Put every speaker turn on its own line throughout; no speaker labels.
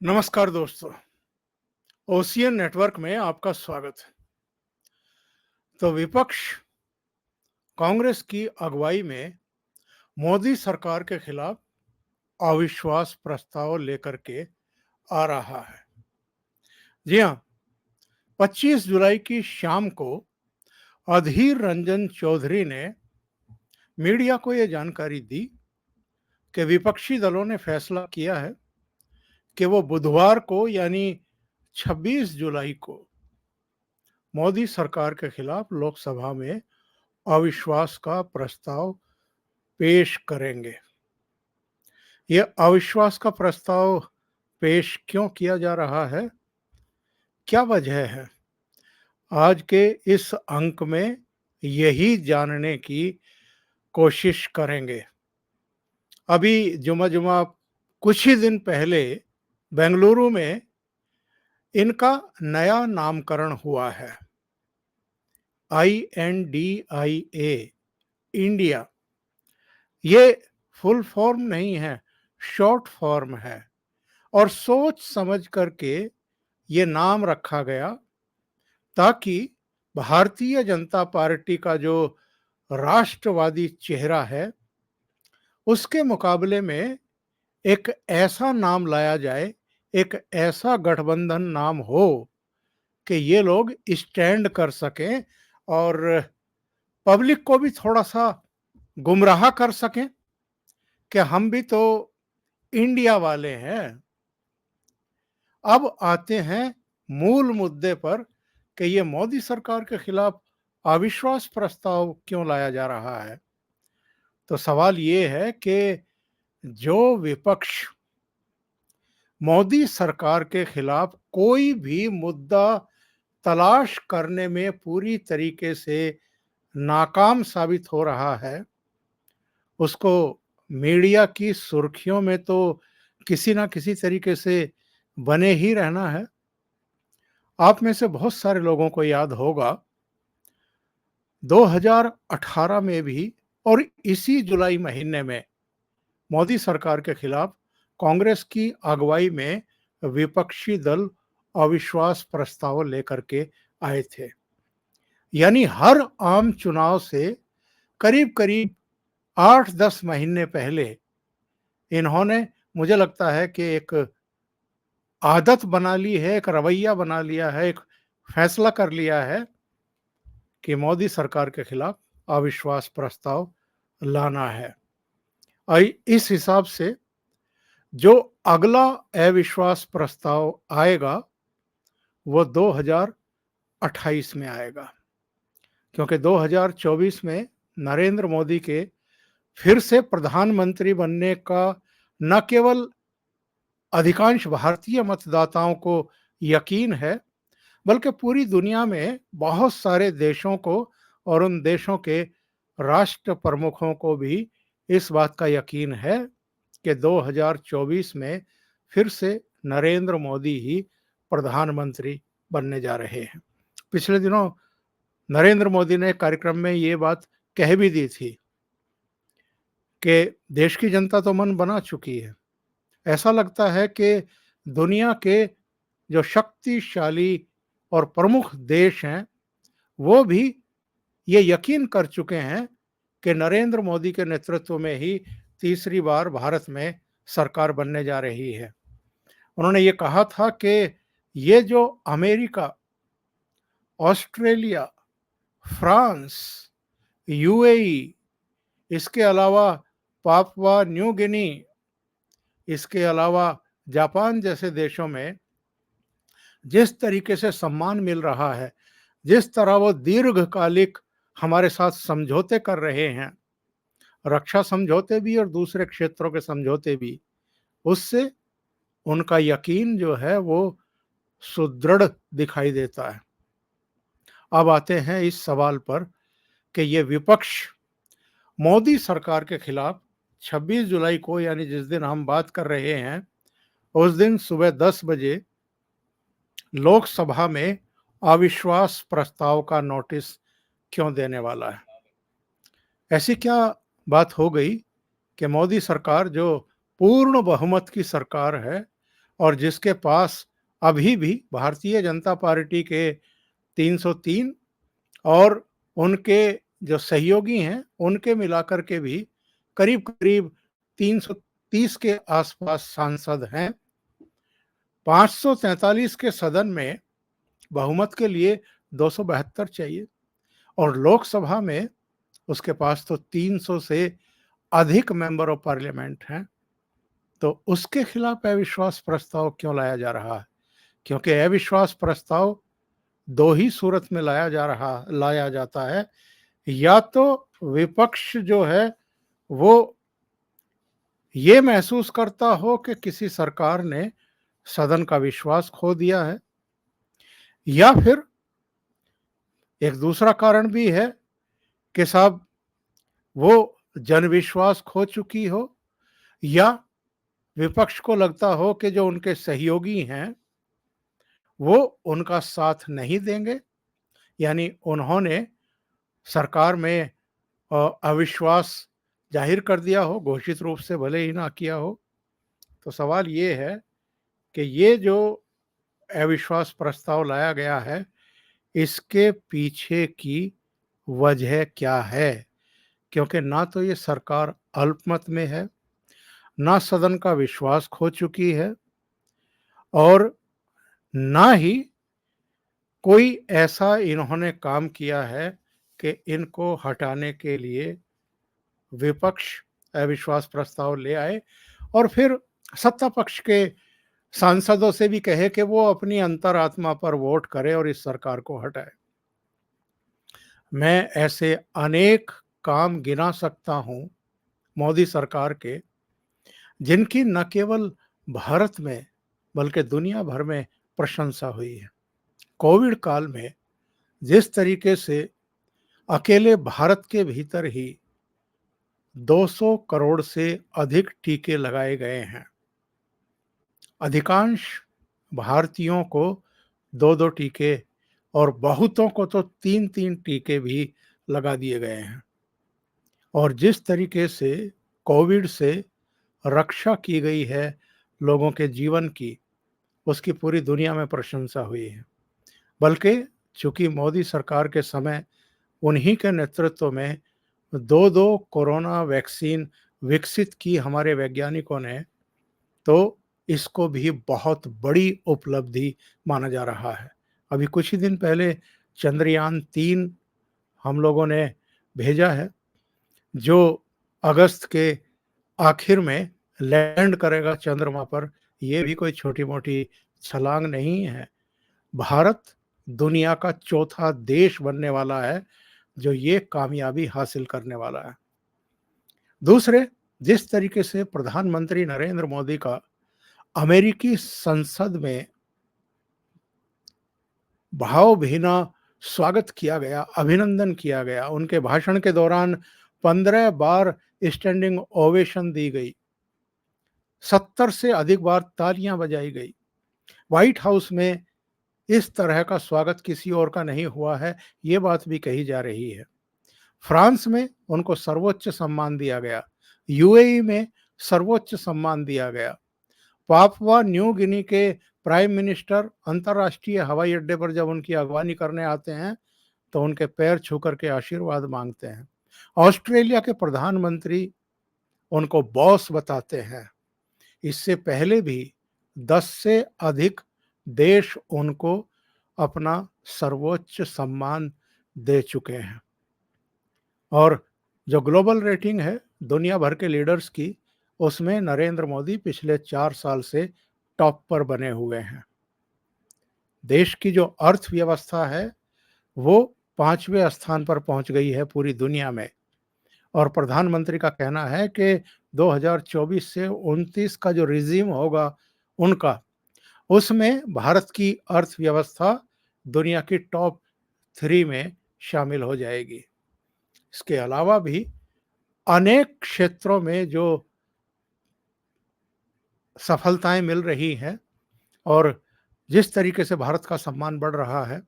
नमस्कार दोस्तों। Ocean network में आपका स्वागत है। तो विपक्ष कांग्रेस की अगुवाई में मोदी सरकार के खिलाफ अविश्वास प्रस्ताव लेकर के आ रहा है। जी हाँ, 25 जुलाई की शाम को अधीर रंजन चौधरी ने मीडिया को यह जानकारी दी कि विपक्षी दलों ने फैसला किया है कि वो बुधवार को यानी 26 जुलाई को मोदी सरकार के खिलाफ लोकसभा में अविश्वास का प्रस्ताव पेश करेंगे। यह अविश्वास का प्रस्ताव पेश क्यों किया जा रहा है, क्या वजह है, आज के इस अंक में यही जानने की कोशिश करेंगे। अभी जुमा जुमा कुछ ही दिन पहले बेंगलुरु में इनका नया नामकरण हुआ है, INDIA, इंडिया। ये फुल फॉर्म नहीं है, शॉर्ट फॉर्म है और सोच समझ करके ये नाम रखा गया ताकि भारतीय जनता पार्टी का जो राष्ट्रवादी चेहरा है उसके मुकाबले में एक ऐसा नाम लाया जाए, एक ऐसा गठबंधन नाम हो कि ये लोग स्टैंड कर सकें और पब्लिक को भी थोड़ा सा गुमराह कर सकें कि हम भी तो इंडिया वाले हैं। अब आते हैं मूल मुद्दे पर कि ये मोदी सरकार के खिलाफ अविश्वास प्रस्ताव क्यों लाया जा रहा है। तो सवाल ये है कि जो विपक्ष मोदी सरकार के खिलाफ कोई भी मुद्दा तलाश करने में पूरी तरीके से नाकाम साबित हो रहा है, उसको मीडिया की सुर्खियों में तो किसी ना किसी तरीके से बने ही रहना है। आप में से बहुत सारे लोगों को याद होगा 2018 में भी और इसी जुलाई महीने में मोदी सरकार के खिलाफ कांग्रेस की अगुवाई में विपक्षी दल अविश्वास प्रस्ताव लेकर के आए थे। यानी हर आम चुनाव से करीब करीब 8-10 महीने पहले इन्होंने, मुझे लगता है कि एक आदत बना ली है, एक रवैया बना लिया है, एक फैसला कर लिया है कि मोदी सरकार के खिलाफ अविश्वास प्रस्ताव लाना है। इस हिसाब से जो अगला अविश्वास प्रस्ताव आएगा वो 2028 में आएगा, क्योंकि 2024 में नरेंद्र मोदी के फिर से प्रधानमंत्री बनने का न केवल अधिकांश भारतीय मतदाताओं को यकीन है, बल्कि पूरी दुनिया में बहुत सारे देशों को और उन देशों के राष्ट्र प्रमुखों को भी इस बात का यकीन है कि 2024 में फिर से नरेंद्र मोदी ही प्रधानमंत्री बनने जा रहे हैं। पिछले दिनों नरेंद्र मोदी ने कार्यक्रम में ये बात कह भी दी थी कि देश की जनता तो मन बना चुकी है। ऐसा लगता है कि दुनिया के जो शक्तिशाली और प्रमुख देश हैं वो भी ये यकीन कर चुके हैं कि नरेंद्र मोदी के नेतृत्व में ही तीसरी बार भारत में सरकार बनने जा रही है। उन्होंने ये कहा था कि ये जो अमेरिका, ऑस्ट्रेलिया, फ्रांस, UAE, इसके अलावा पापुआ न्यू गिनी, इसके अलावा जापान जैसे देशों में जिस तरीके से सम्मान मिल रहा है, जिस तरह वो दीर्घकालिक हमारे साथ समझौते कर रहे हैं, रक्षा समझौते भी और दूसरे क्षेत्रों के समझौते भी, उससे उनका यकीन जो है वो सुदृढ़ दिखाई देता है। अब आते हैं इस सवाल पर कि ये विपक्ष मोदी सरकार के खिलाफ 26 जुलाई को, यानी जिस दिन हम बात कर रहे हैं, उस दिन सुबह 10 बजे लोकसभा में अविश्वास प्रस्ताव का नोटिस क्यों देने वाला है। ऐसी क्या बात हो गई कि मोदी सरकार जो पूर्ण बहुमत की सरकार है और जिसके पास अभी भी भारतीय जनता पार्टी के 303 और उनके जो सहयोगी हैं, उनके मिलाकर के भी करीब-करीब 330 के आसपास सांसद हैं। 543 के सदन में बहुमत के लिए 272 चाहिए और लोकसभा में उसके पास तो 300 से अधिक मेंबर ऑफ पार्लियामेंट हैं। तो उसके खिलाफ अविश्वास प्रस्ताव क्यों लाया जा रहा है? क्योंकि अविश्वास प्रस्ताव 2 ही सूरत में लाया जाता है। या तो विपक्ष जो है वो ये महसूस करता हो कि किसी सरकार ने सदन का विश्वास खो दिया है, या फिर एक दूसरा कारण भी है कि साहब वो जनविश्वास खो चुकी हो, या विपक्ष को लगता हो कि जो उनके सहयोगी हैं वो उनका साथ नहीं देंगे, यानी उन्होंने सरकार में अविश्वास जाहिर कर दिया हो, घोषित रूप से भले ही ना किया हो। तो सवाल ये है कि ये जो अविश्वास प्रस्ताव लाया गया है, इसके पीछे की वजह क्या है? क्योंकि ना तो ये सरकार अल्पमत में है, ना सदन का विश्वास खो चुकी है, और ना ही कोई ऐसा इन्होंने काम किया है कि इनको हटाने के लिए विपक्ष अविश्वास प्रस्ताव ले आए और फिर सत्ता पक्ष के सांसदों से भी कहे कि वो अपनी अंतरात्मा पर वोट करे और इस सरकार को हटाए। मैं ऐसे अनेक काम गिना सकता हूं मोदी सरकार के, जिनकी न केवल भारत में बल्कि दुनिया भर में प्रशंसा हुई है। कोविड काल में जिस तरीके से अकेले भारत के भीतर ही 200 करोड़ से अधिक टीके लगाए गए हैं। अधिकांश भारतीयों को 2-2 टीके और बहुतों को तो 3-3 टीके भी लगा दिए गए हैं। और जिस तरीके से कोविड से रक्षा की गई है लोगों के जीवन की, उसकी पूरी दुनिया में प्रशंसा हुई है। बल्कि चूंकि मोदी सरकार के समय उन्हीं के नेतृत्व में 2-2 कोरोना वैक्सीन विकसित की हमारे वैज्ञानिकों ने, तो इसको भी बहुत बड़ी उपलब्धि माना जा रहा है। अभी कुछ ही दिन पहले चंद्रयान-3 हम लोगों ने भेजा है, जो अगस्त के आखिर में लैंड करेगा चंद्रमा पर। ये भी कोई छोटी-मोटी छलांग नहीं है। भारत दुनिया का चौथा देश बनने वाला है जो ये कामयाबी हासिल करने वाला है। दूसरे, जिस तरीके से प्रधानमंत्री नरेंद्र मोदी का अमेरिकी संसद में भावभीना स्वागत किया गया, अभिनंदन किया गया, उनके भाषण के दौरान 15 बार स्टैंडिंग ओवेशन दी गई, 70 से अधिक बार तालियां बजाई गई। व्हाइट हाउस में इस तरह का स्वागत किसी और का नहीं हुआ है, ये बात भी कही जा रही है। फ्रांस में उनको सर्वोच्च सम्मान दिया गया, यूएई में सर्वोच्च सम्मान दिया गया। पापुआ न्यू गिनी के प्राइम मिनिस्टर अंतर्राष्ट्रीय हवाई अड्डे पर जब उनकी अगवानी करने आते हैं तो उनके पैर छू करके आशीर्वाद मांगते हैं। ऑस्ट्रेलिया के प्रधानमंत्री उनको बॉस बताते हैं। इससे पहले भी 10 से अधिक देश उनको अपना सर्वोच्च सम्मान दे चुके हैं। और जो ग्लोबल रेटिंग है दुनिया भर के लीडर्स की, उसमें नरेंद्र मोदी पिछले 4 साल से टॉप पर बने हुए हैं। देश की जो अर्थव्यवस्था है वो 5वें स्थान पर पहुंच गई है पूरी दुनिया में, और प्रधानमंत्री का कहना है कि 2024 से 29 का जो रिजीम होगा उनका, उसमें भारत की अर्थव्यवस्था दुनिया की टॉप 3 में शामिल हो जाएगी। इसके अलावा भी अनेक क्षेत्रों में जो सफलताएं मिल रही हैं और जिस तरीके से भारत का सम्मान बढ़ रहा है,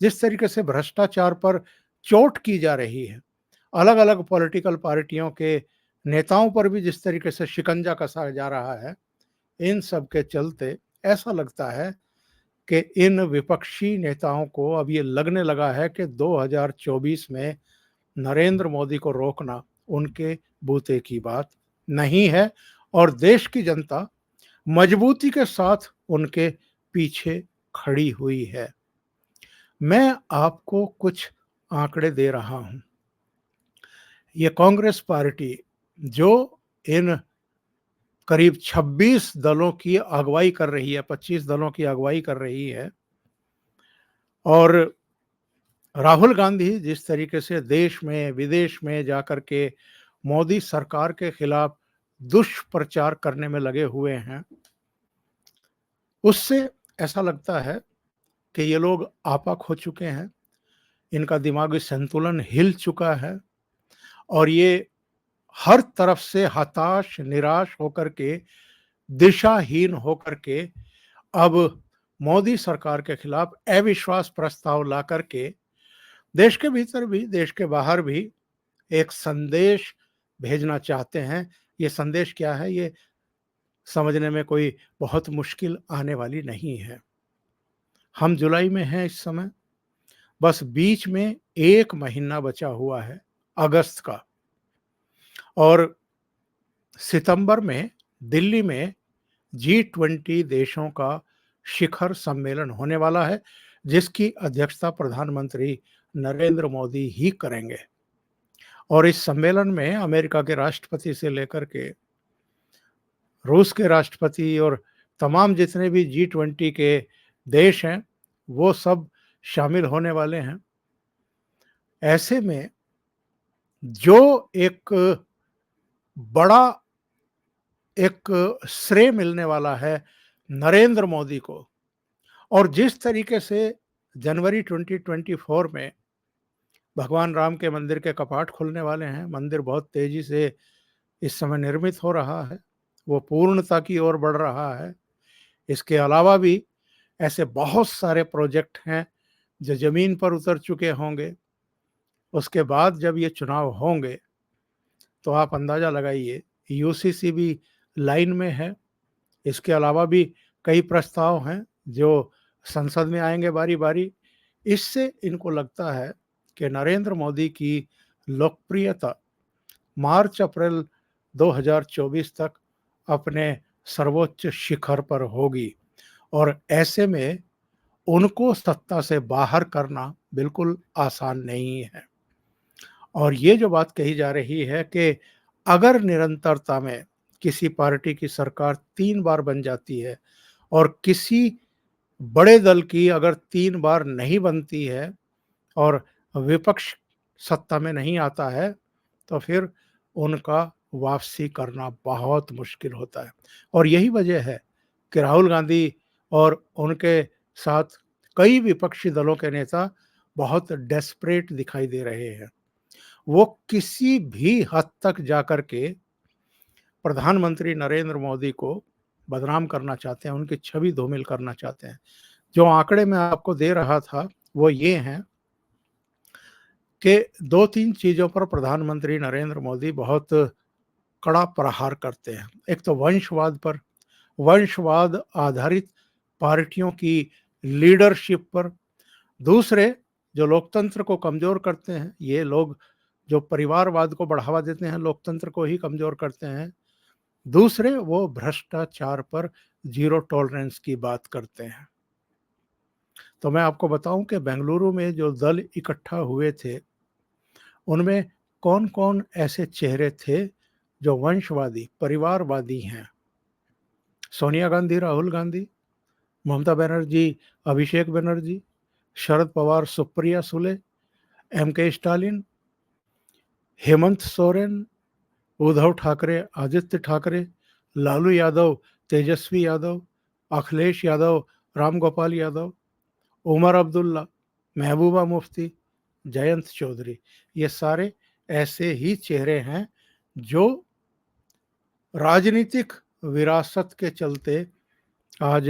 जिस तरीके से भ्रष्टाचार पर चोट की जा रही है, अलग-अलग पॉलिटिकल पार्टियों के नेताओं पर भी जिस तरीके से शिकंजा कसा जा रहा है, इन सब के चलते ऐसा लगता है कि इन विपक्षी नेताओं को अब ये लगने लगा है कि 2024 में नरेंद्र मोदी को रोकना उनके बूते की बात नहीं है और देश की जनता मजबूती के साथ उनके पीछे खड़ी हुई है। मैं आपको कुछ आंकड़े दे रहा हूं। ये कांग्रेस पार्टी जो इन करीब 26 दलों की अगुवाई कर रही है, 25 दलों की अगुवाई कर रही है, और राहुल गांधी जिस तरीके से देश में विदेश में जाकर के मोदी सरकार के खिलाफ दुष्प्रचार करने में लगे हुए हैं, उससे ऐसा लगता है कि ये लोग आपा खो चुके हैं, इनका दिमागी संतुलन हिल चुका है और ये हर तरफ से हताश, निराश होकर के, दिशाहीन होकर के अब मोदी सरकार के खिलाफ अविश्वास प्रस्ताव ला करके देश के भीतर भी, देश के बाहर भी एक संदेश भेजना चाहते हैं। ये संदेश क्या है, ये समझने में कोई बहुत मुश्किल आने वाली नहीं है। हम जुलाई में हैं इस समय, बस बीच में 1 महीना बचा हुआ है अगस्त का, और सितंबर में दिल्ली में G20 देशों का शिखर सम्मेलन होने वाला है, जिसकी अध्यक्षता प्रधानमंत्री नरेंद्र मोदी ही करेंगे। और इस सम्मेलन में अमेरिका के राष्ट्रपति से लेकर के रूस के राष्ट्रपति और तमाम जितने भी G20 के देश हैं, वो सब शामिल होने वाले हैं। ऐसे में जो एक बड़ा एक श्रेय मिलने वाला है नरेंद्र मोदी को, और जिस तरीके से जनवरी 2024 में भगवान राम के मंदिर के कपाट खुलने वाले हैं, मंदिर बहुत तेजी से इस समय निर्मित हो रहा है, वो पूर्णता की ओर बढ़ रहा है। इसके अलावा भी ऐसे बहुत सारे प्रोजेक्ट हैं जो जमीन पर उतर चुके होंगे। उसके बाद जब ये चुनाव होंगे तो आप अंदाजा लगाइए, यूसीसी भी लाइन में है। इसके अलावा भी कई प्रस्ताव हैं जो संसद में आएंगे बारी बारी। इससे इनको लगता है कि नरेंद्र मोदी की लोकप्रियता मार्च अप्रैल 2024 तक अपने सर्वोच्च शिखर पर होगी, और ऐसे में उनको सत्ता से बाहर करना बिल्कुल आसान नहीं है। और ये जो बात कही जा रही है कि अगर निरंतरता में किसी पार्टी की सरकार 3 बार बन जाती है और किसी बड़े दल की अगर 3 बार नहीं बनती है और विपक्ष सत्ता में नहीं आता है, तो फिर उनका वापसी करना बहुत मुश्किल होता है। और यही वजह है कि राहुल गांधी और उनके साथ कई विपक्षी दलों के नेता बहुत डेस्परेट दिखाई दे रहे हैं। वो किसी भी हद तक जाकर के प्रधानमंत्री नरेंद्र मोदी को बदनाम करना चाहते हैं, उनकी छवि धूमिल करना चाहते हैं। जो आंकड़े मैं आपको दे रहा था वो ये हैं कि 2-3 चीज़ों पर प्रधानमंत्री नरेंद्र मोदी बहुत कड़ा प्रहार करते हैं। एक तो वंशवाद पर, वंशवाद आधारित पार्टियों की लीडरशिप पर। दूसरे, जो लोकतंत्र को कमज़ोर करते हैं, ये लोग जो परिवारवाद को बढ़ावा देते हैं, लोकतंत्र को ही कमज़ोर करते हैं। दूसरे, वो भ्रष्टाचार पर ज़ीरो टॉलरेंस की बात करते हैं। तो मैं आपको बताऊं कि बेंगलुरु में जो दल इकट्ठा हुए थे, उनमें कौन-कौन ऐसे चेहरे थे जो वंशवादी, परिवारवादी हैं। सोनिया गांधी, राहुल गांधी, ममता बनर्जी, अभिषेक बनर्जी, शरद पवार, सुप्रिया सुले, एम.के. स्टालिन, हेमंत सोरेन, उद्धव ठाकरे, आदित्य ठाकरे, लालू यादव, तेजस्वी यादव, अखिलेश यादव, राम गोपाल यादव, उमर अब्दुल्ला, महबूबा मुफ्ती, जयंत चौधरी। ये सारे ऐसे ही चेहरे हैं जो राजनीतिक विरासत के चलते आज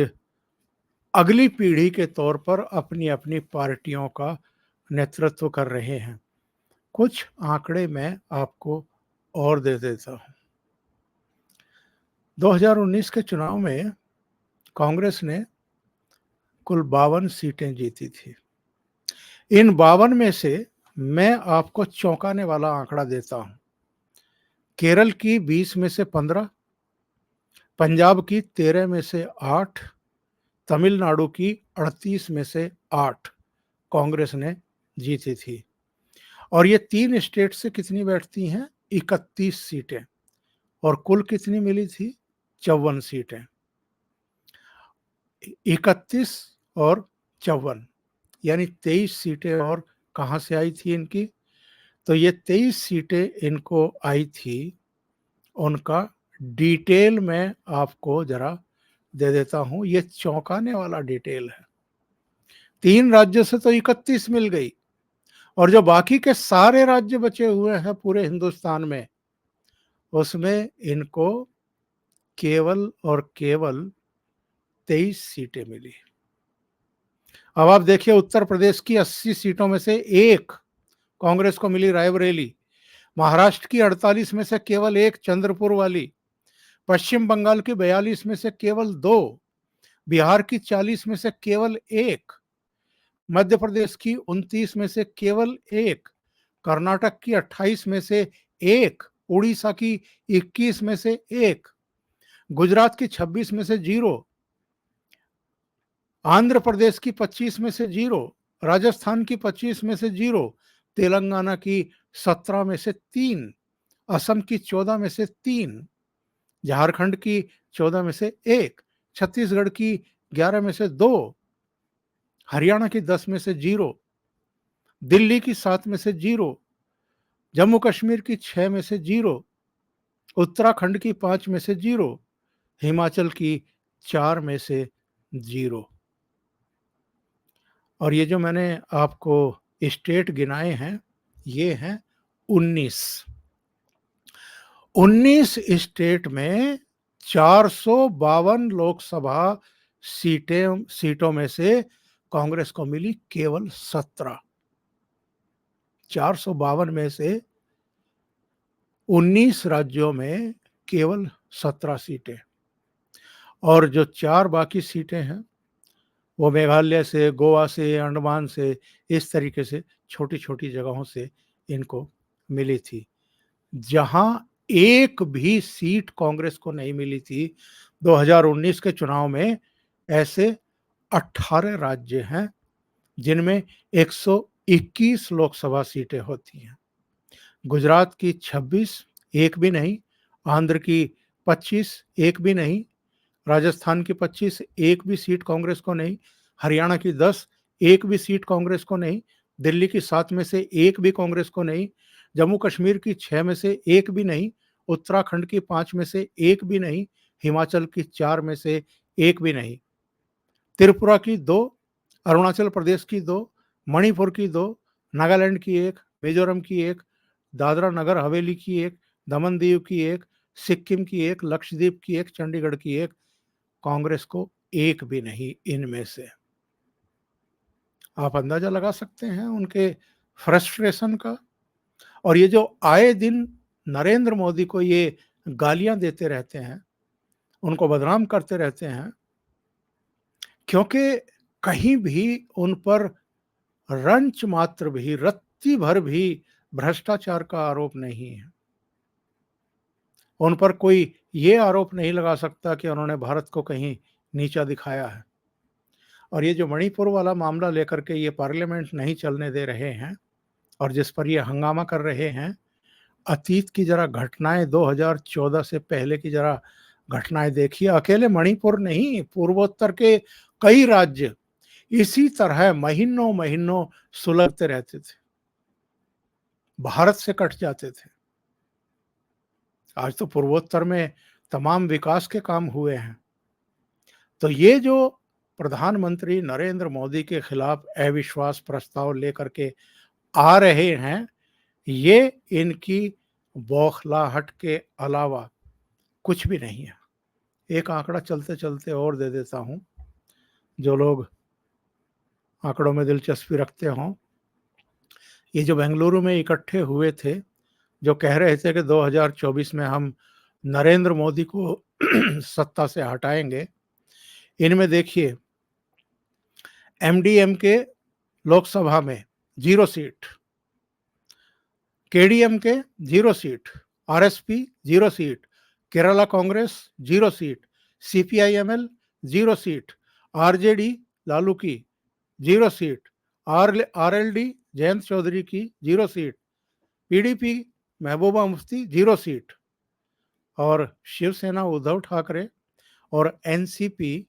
अगली पीढ़ी के तौर पर अपनी अपनी पार्टियों का नेतृत्व कर रहे हैं। कुछ आंकड़े मैं आपको और दे देता हूं। 2019 के चुनाव में कांग्रेस ने कुल 52 सीटें जीती थी। इन 52 में से मैं आपको चौंकाने वाला आंकड़ा देता हूं। केरल की 20 में से 15, पंजाब की 13 में से 8, तमिलनाडु की 38 में से 8 कांग्रेस ने जीती थी। और ये 3 स्टेट से कितनी बैठती हैं? 31 सीटें। और कुल कितनी मिली थी? 54 सीटें। 31 और 54 यानी 23 सीटें और कहाँ से आई थी इनकी? तो ये 23 सीटें इनको आई थी, उनका डिटेल में आपको जरा दे देता हूं। ये चौंकाने वाला डिटेल है। 3 राज्यों से तो 31 मिल गई, और जो बाकी के सारे राज्य बचे हुए हैं पूरे हिंदुस्तान में, उसमें इनको केवल और केवल 23 सीटें मिली। अब आप देखिए, उत्तर प्रदेश की 80 सीटों में से 1 कांग्रेस को मिली, रायबरेली। महाराष्ट्र की 48 में से केवल 1, चंद्रपुर वाली। पश्चिम बंगाल की 42 में से केवल 2, बिहार की 40 में से केवल 1, मध्य प्रदेश की 29 में से केवल 1, कर्नाटक की 28 में से 1, उड़ीसा की 21 में से 1, गुजरात की 26 में से 0, आंध्र प्रदेश की 25 में से 0, राजस्थान की 25 में से 0, तेलंगाना की 17 में से 3, असम की 14 में से 3, झारखंड की 14 में से 1, छत्तीसगढ़ की 11 में से 2, हरियाणा की 10 में से 0, दिल्ली की 7 में से 0, जम्मू कश्मीर की 6 में से 0, उत्तराखंड की 5 में से 0, हिमाचल की 4 में से 0। और ये जो मैंने आपको स्टेट गिनाए हैं, ये हैं 19। 19 स्टेट में 452 लोकसभा सीटों में से कांग्रेस को मिली केवल 17। 452 में से 19 राज्यों में केवल 17 सीटें। और जो 4 बाकी सीटें हैं, वो मेघालय से, गोवा से, अंडमान से, इस तरीके से छोटी छोटी जगहों से इनको मिली थी। जहां एक भी सीट कांग्रेस को नहीं मिली थी 2019 के चुनाव में, ऐसे 18 राज्य हैं जिनमें 121 लोकसभा सीटें होती हैं। गुजरात की 26, एक भी नहीं। आंध्र की 25, एक भी नहीं। राजस्थान की 25, एक भी सीट कांग्रेस को नहीं। हरियाणा की 10, एक भी सीट कांग्रेस को नहीं। दिल्ली की 7 में से एक भी कांग्रेस को नहीं। जम्मू कश्मीर की 6 में से एक भी नहीं। उत्तराखंड की 5 में से एक भी नहीं। हिमाचल की 4 में से एक भी नहीं। त्रिपुरा की 2, अरुणाचल प्रदेश की 2, मणिपुर की 2, नागालैंड की 1, मिजोरम की 1, दादरा नगर हवेली की 1, दमन दीव की 1, सिक्किम की 1, लक्षद्वीप की 1, चंडीगढ़ की 1। कांग्रेस को एक भी नहीं इनमें से। आप अंदाजा लगा सकते हैं उनके फ्रस्ट्रेशन का। और ये जो आए दिन नरेंद्र मोदी को ये गालियां देते रहते हैं, उनको बदनाम करते रहते हैं, क्योंकि कहीं भी उन पर रंच मात्र भी, रत्ती भर भी भ्रष्टाचार का आरोप नहीं है। उन पर कोई ये आरोप नहीं लगा सकता कि उन्होंने भारत को कहीं नीचा दिखाया है। और ये जो मणिपुर वाला मामला लेकर के ये पार्लियामेंट नहीं चलने दे रहे हैं और जिस पर ये हंगामा कर रहे हैं, अतीत की जरा घटनाएं, 2014 से पहले की जरा घटनाएं देखिए। अकेले मणिपुर नहीं, पूर्वोत्तर के कई राज्य इसी तरह महीनों महीनों सुलगते रहते थे, भारत से कट जाते थे। आज तो पूर्वोत्तर में तमाम विकास के काम हुए हैं। तो ये जो प्रधानमंत्री नरेंद्र मोदी के खिलाफ अविश्वास प्रस्ताव लेकर के आ रहे हैं, ये इनकी बौखलाहट के अलावा कुछ भी नहीं है। एक आंकड़ा चलते चलते और दे देता हूं, जो लोग आंकड़ों में दिलचस्पी रखते हों। ये जो बेंगलुरु में इकट्ठे हुए थे, जो कह रहे थे कि 2024 में हम नरेंद्र मोदी को सत्ता से हटाएंगे, इनमें देखिए एमडीएमके लोकसभा में 0 seat, KDMK 0 seat, RSP 0 seat, Kerala Congress 0 seat, CPIML 0 seat, RJD Lalu की 0 सीट, आरएलडी जयंत चौधरी की 0 seat, PDP Mehbooba Mufti 0 seat और शिवसेना उद्धव ठाकरे और एनसीपी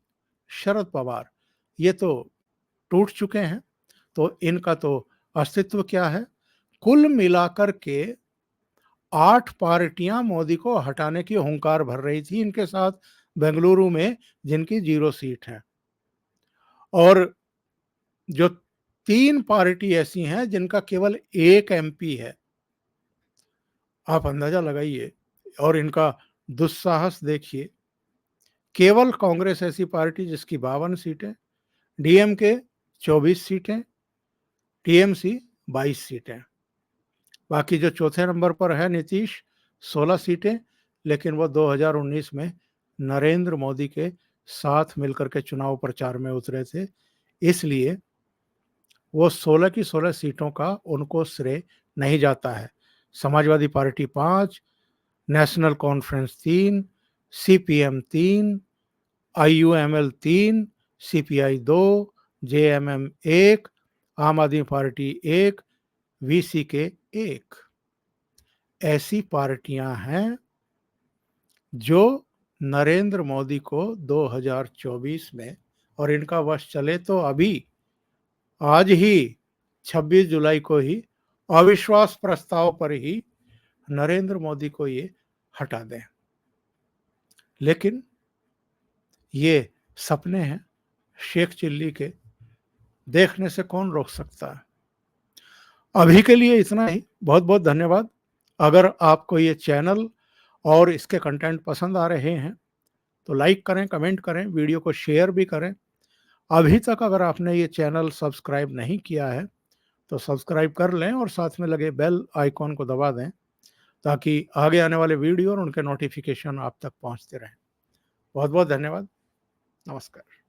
शरद पवार ये तो टूट चुके हैं। तो इनका तो अस्तित्व क्या है? कुल मिलाकर के 8 पार्टियां मोदी को हटाने की हुंकार भर रही थी इनके साथ बेंगलुरु में, जिनकी 0 सीट है। और जो 3 पार्टी ऐसी हैं जिनका केवल 1 एमपी है। आप अंदाजा लगाइए और इनका दुस्साहस देखिए। केवल कांग्रेस ऐसी पार्टी जिसकी 52 सीटें, डीएमके 24 सीटें, टीएमसी 22 सीटें। बाकी जो चौथे नंबर पर है नीतीश 16 सीटें, लेकिन वो 2019 में नरेंद्र मोदी के साथ मिलकर के चुनाव प्रचार में उतरे थे, इसलिए वो 16 की 16 सीटों का उनको श्रेय नहीं जाता है। Samajwadi party 5, national conference 3, CPM 3, IUML 3, CPI 2, JMM 1, आम आदमी पार्टी 1, वीसीके 1। ऐसी पार्टियां हैं जो नरेंद्र मोदी को 2024 में, और इनका वश चले तो अभी आज ही 26 जुलाई को ही अविश्वास प्रस्ताव पर ही नरेंद्र मोदी को ये हटा दें। लेकिन ये सपने हैं शेख चिल्ली के, देखने से कौन रोक सकता है। अभी के लिए इतना ही। बहुत बहुत धन्यवाद। अगर आपको ये चैनल और इसके कंटेंट पसंद आ रहे हैं तो लाइक करें, कमेंट करें, वीडियो को शेयर भी करें। अभी तक अगर आपने ये चैनल सब्सक्राइब नहीं किया है तो सब्सक्राइब कर लें और साथ में लगे बेल आइकॉन को दबा दें ताकि आगे आने वाले वीडियो और उनके नोटिफिकेशन आप तक पहुंचते रहें। बहुत बहुत धन्यवाद। नमस्कार।